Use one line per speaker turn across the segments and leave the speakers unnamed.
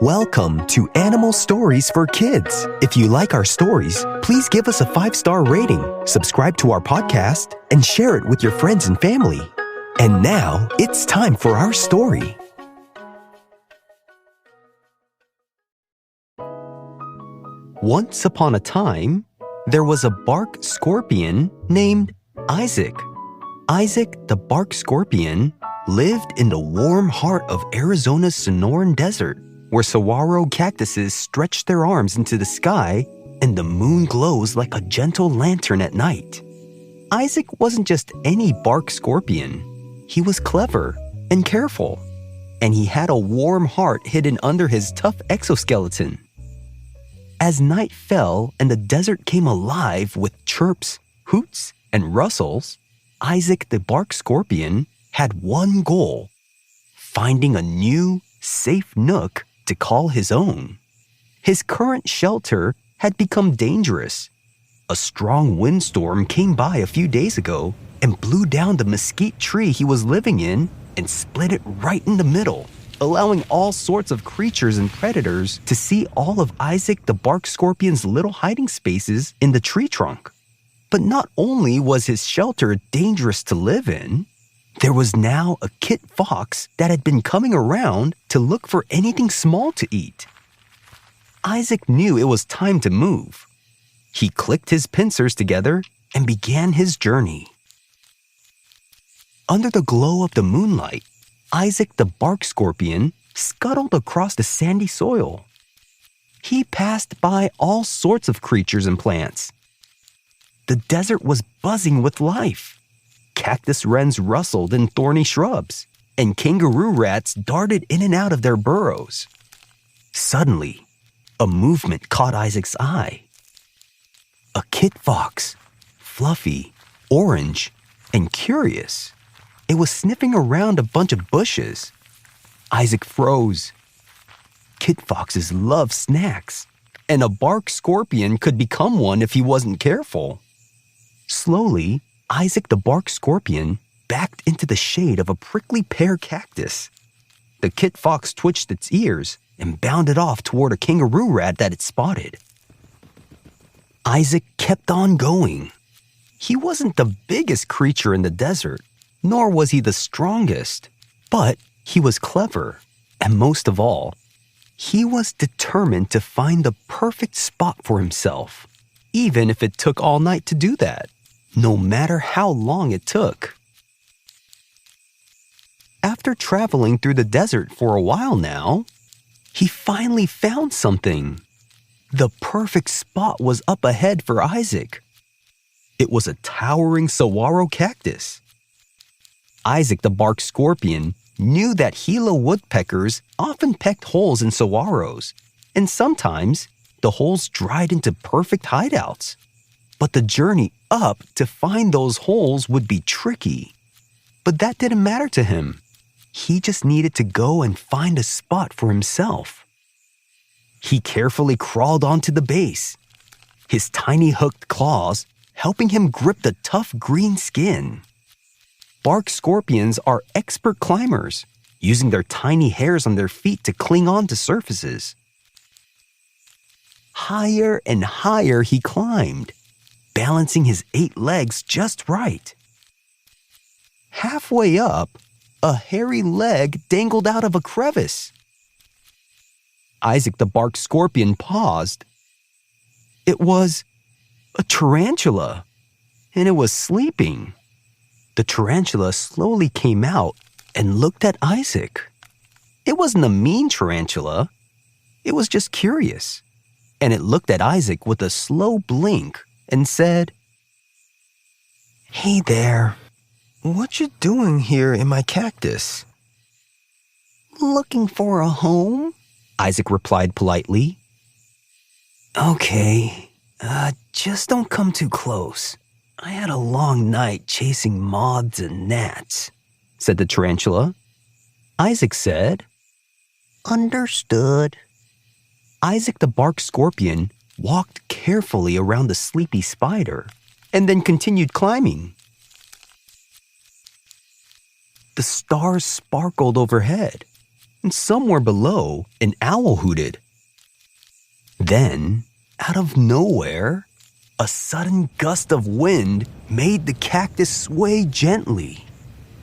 Welcome to Animal Stories for Kids. If you like our stories, please give us a 5-star rating, subscribe to our podcast, and share it with your friends and family. And now, it's time for our story. Once upon a time, there was a bark scorpion named Isaac. Isaac the bark scorpion lived in the warm heart of Arizona's Sonoran Desert, where saguaro cactuses stretch their arms into the sky and the moon glows like a gentle lantern at night. Isaac wasn't just any bark scorpion. He was clever and careful, and he had a warm heart hidden under his tough exoskeleton. As night fell and the desert came alive with chirps, hoots, and rustles, Isaac the bark scorpion had one goal: finding a new, safe nook to call his own. His current shelter had become dangerous. A strong windstorm came by a few days ago and blew down the mesquite tree he was living in and split it right in the middle, allowing all sorts of creatures and predators to see all of Isaac the bark scorpion's little hiding spaces in the tree trunk. But not only was his shelter dangerous to live in, there was now a kit fox that had been coming around to look for anything small to eat. Isaac knew it was time to move. He clicked his pincers together and began his journey. Under the glow of the moonlight, Isaac the bark scorpion scuttled across the sandy soil. He passed by all sorts of creatures and plants. The desert was buzzing with life. Cactus wrens rustled in thorny shrubs, and kangaroo rats darted in and out of their burrows. Suddenly, a movement caught Isaac's eye. A kit fox, fluffy, orange, and curious. It was sniffing around a bunch of bushes. Isaac froze. Kit foxes love snacks, and a bark scorpion could become one if he wasn't careful. Slowly, Isaac the bark scorpion backed into the shade of a prickly pear cactus. The kit fox twitched its ears and bounded off toward a kangaroo rat that it spotted. Isaac kept on going. He wasn't the biggest creature in the desert, nor was he the strongest, but he was clever, and most of all, he was determined to find the perfect spot for himself, even if it took all night to do that. No matter how long it took. After traveling through the desert for a while now, he finally found something. The perfect spot was up ahead for Isaac. It was a towering saguaro cactus. Isaac the bark scorpion knew that Gila woodpeckers often pecked holes in saguaros, and sometimes the holes dried into perfect hideouts. But the journey up to find those holes would be tricky. But that didn't matter to him. He just needed to go and find a spot for himself. He carefully crawled onto the base, his tiny hooked claws helping him grip the tough green skin. Bark scorpions are expert climbers, using their tiny hairs on their feet to cling on to surfaces. Higher and higher he climbed, balancing his 8 legs just right. Halfway up, a hairy leg dangled out of a crevice. Isaac the bark scorpion paused. It was a tarantula, and it was sleeping. The tarantula slowly came out and looked at Isaac. It wasn't a mean tarantula. It was just curious, and it looked at Isaac with a slow blink and said, "Hey there, what you doing here in my cactus?" "Looking for a home," Isaac replied politely. "Okay, just don't come too close. I had a long night chasing moths and gnats," said the tarantula. Isaac said, "Understood." Isaac the bark scorpion walked carefully around the sleepy spider and then continued climbing. The stars sparkled overhead. and somewhere below, an owl hooted. Then, out of nowhere, a sudden gust of wind made the cactus sway gently.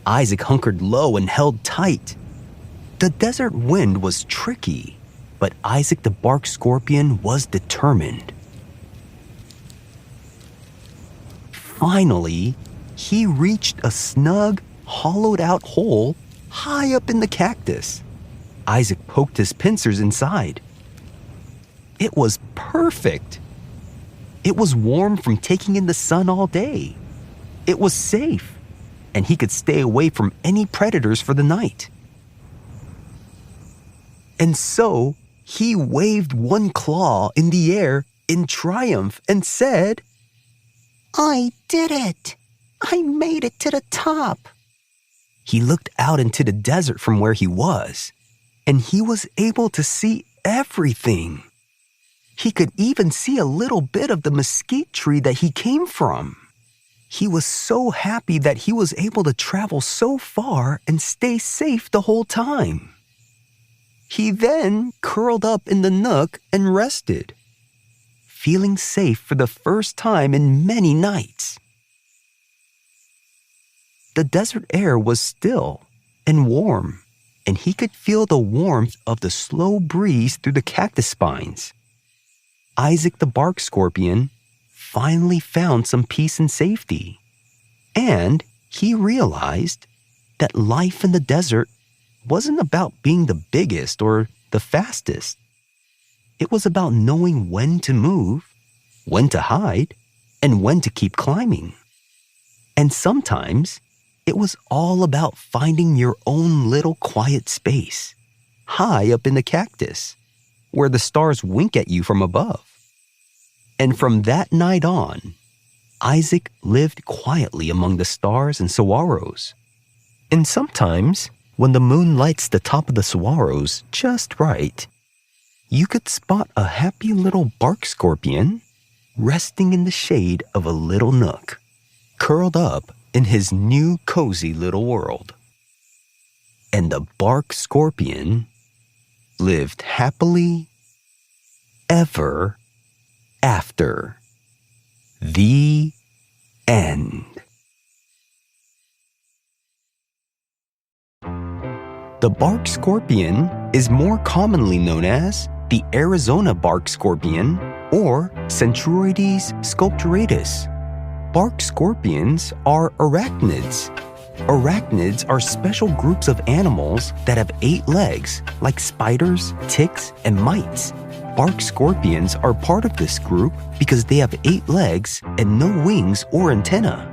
Isaac hunkered low and held tight. The desert wind was tricky, but Isaac the bark scorpion was determined. Finally, he reached a snug, hollowed-out hole high up in the cactus. Isaac poked his pincers inside. It was perfect. It was warm from taking in the sun all day. It was safe, and he could stay away from any predators for the night. And so, he waved one claw in the air in triumph and said, "I did it! I made it to the top!" He looked out into the desert from where he was, and he was able to see everything. He could even see a little bit of the mesquite tree that he came from. He was so happy that he was able to travel so far and stay safe the whole time. He then curled up in the nook and rested, feeling safe for the first time in many nights. The desert air was still and warm, and he could feel the warmth of the slow breeze through the cactus spines. Isaac the bark scorpion finally found some peace and safety, and he realized that life in the desert wasn't about being the biggest or the fastest. It was about knowing when to move, when to hide, and when to keep climbing. And sometimes it was all about finding your own little quiet space, high up in the cactus, where the stars wink at you from above. And from that night on, Isaac lived quietly among the stars and saguaros. And sometimes, when the moon lights the top of the saguaros just right, you could spot a happy little bark scorpion resting in the shade of a little nook, curled up in his new cozy little world. And the bark scorpion lived happily ever after. The end. The bark scorpion is more commonly known as the Arizona bark scorpion or Centruroides sculpturatus. Bark scorpions are arachnids. Arachnids are special groups of animals that have 8 legs, like spiders, ticks, and mites. Bark scorpions are part of this group because they have 8 legs and no wings or antennae.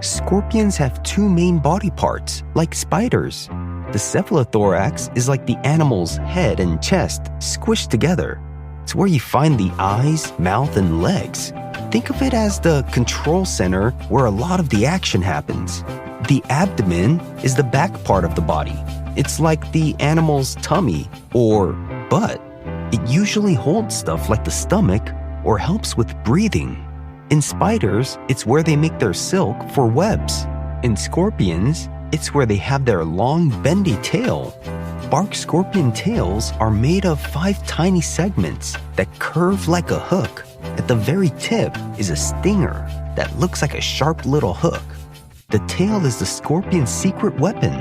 Scorpions have 2 main body parts, like spiders. The cephalothorax is like the animal's head and chest squished together. It's where you find the eyes, mouth, and legs. Think of it as the control center where a lot of the action happens. The abdomen is the back part of the body. It's like the animal's tummy or butt. It usually holds stuff like the stomach or helps with breathing. In spiders, it's where they make their silk for webs. In scorpions, it's where they have their long, bendy tail. Bark scorpion tails are made of 5 tiny segments that curve like a hook. At the very tip is a stinger that looks like a sharp little hook. The tail is the scorpion's secret weapon.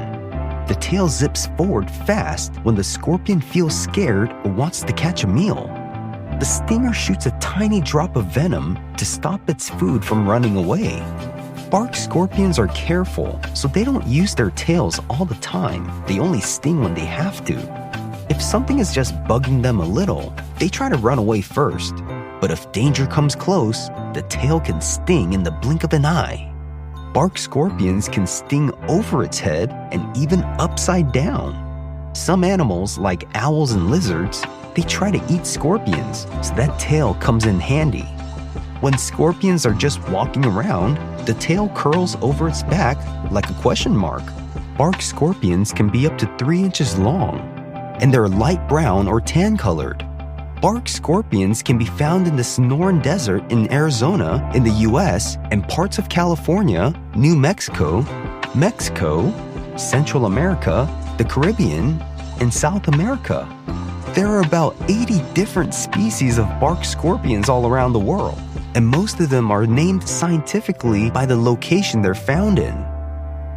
The tail zips forward fast when the scorpion feels scared or wants to catch a meal. The stinger shoots a tiny drop of venom to stop its food from running away. Bark scorpions are careful, so they don't use their tails all the time. They only sting when they have to. If something is just bugging them a little, they try to run away first. But if danger comes close, the tail can sting in the blink of an eye. Bark scorpions can sting over its head and even upside down. Some animals, like owls and lizards, they try to eat scorpions, so that tail comes in handy. When scorpions are just walking around, the tail curls over its back like a question mark. Bark scorpions can be up to 3 inches long, and they're light brown or tan colored. Bark scorpions can be found in the Sonoran Desert in Arizona, in the US, and parts of California, New Mexico, Mexico, Central America, the Caribbean, in South America. There are about 80 different species of bark scorpions all around the world, and most of them are named scientifically by the location they're found in.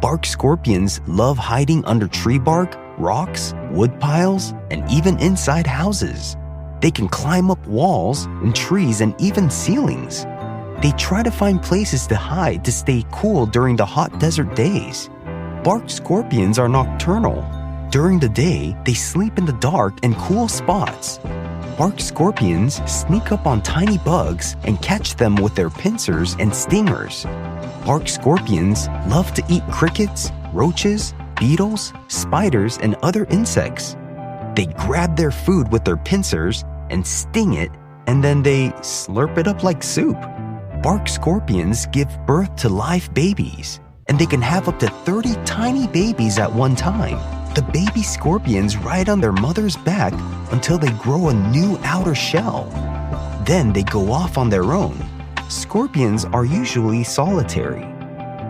Bark scorpions love hiding under tree bark, rocks, wood piles, and even inside houses. They can climb up walls and trees and even ceilings. They try to find places to hide to stay cool during the hot desert days. Bark scorpions are nocturnal. During the day, they sleep in the dark and cool spots. Bark scorpions sneak up on tiny bugs and catch them with their pincers and stingers. Bark scorpions love to eat crickets, roaches, beetles, spiders, and other insects. They grab their food with their pincers and sting it, and then they slurp it up like soup. Bark scorpions give birth to live babies, and they can have up to 30 tiny babies at one time. The baby scorpions ride on their mother's back until they grow a new outer shell. Then they go off on their own. Scorpions are usually solitary.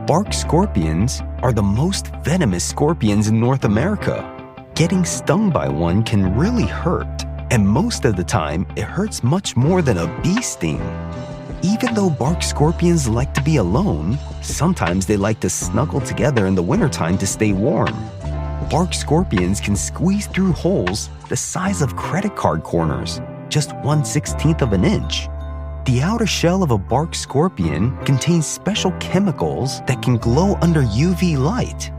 Bark scorpions are the most venomous scorpions in North America. Getting stung by one can really hurt, and most of the time it hurts much more than a bee sting. Even though bark scorpions like to be alone, sometimes they like to snuggle together in the wintertime to stay warm. Bark scorpions can squeeze through holes the size of credit card corners, just 1/16 of an inch. The outer shell of a bark scorpion contains special chemicals that can glow under UV light.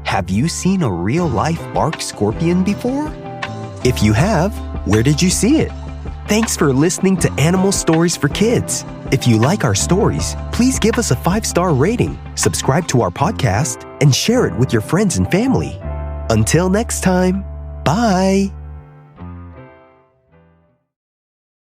Have you seen a real-life bark scorpion before? If you have, where did you see it? Thanks for listening to Animal Stories for Kids. If you like our stories, please give us a 5-star rating, subscribe to our podcast, and share it with your friends and family. Until next time, bye!